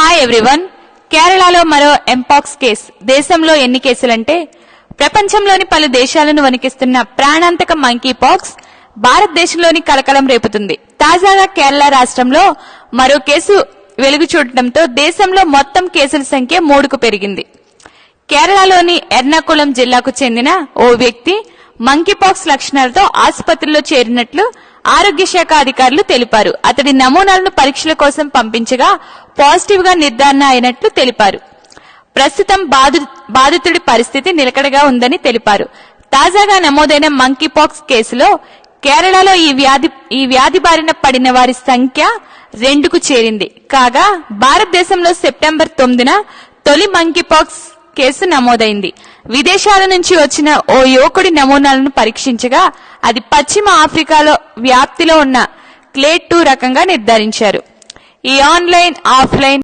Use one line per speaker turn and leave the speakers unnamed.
Hi everyone. కేరళలో మరో mpox case. దేశంలో ఎన్ని కేసులంటే ప్రపంచంలోని పలు దేశాలను వణికిస్తున్న ప్రాణాంతక మంకీ పాక్స్ భారతదేశంలోని కలకలం రేపుతుంది. తాజాగా కేరళ రాష్ట్రంలో మరో కేసు వెలుగు చూడటంతో దేశంలో మొత్తం కేసుల సంఖ్య 3కు పెరిగింది. కేరళలోని ఎర్నాకుళం జిల్లాకు చెందిన ఓ వ్యక్తి మంకీపాక్స్ లక్షణాలతో ఆసుపత్రిలో చేరినట్లు ఆరోగ్య శాఖ అధికారులు తెలిపారు. అతడి నమూనాలను పరీక్షల కోసం పంపించగా పాజిటివ్ గా నిర్ధారణ అయినట్లు తెలిపారు. ప్రస్తుతం బాధితుడి పరిస్థితి నిలకడగా ఉందని తెలిపారు. తాజాగా నమోదైన మంకీపాక్స్ కేసులో కేరళలో ఈ వ్యాధి బారిన పడిన వారి సంఖ్య 2కు చేరింది. కాగా భారతదేశంలో సెప్టెంబర్ 9న తొలి మంకీపాక్స్ కేసు నమోదైంది. విదేశాల నుంచి వచ్చిన ఓ యువకుడి నమూనాలను పరీక్షించగా అది పశ్చిమ ఆఫ్రికాలో వ్యాప్తిలో ఉన్న క్లేడ్ 2 రకంగా నిర్ధారించారు. ఈ ఆన్లైన్ ఆఫ్లైన్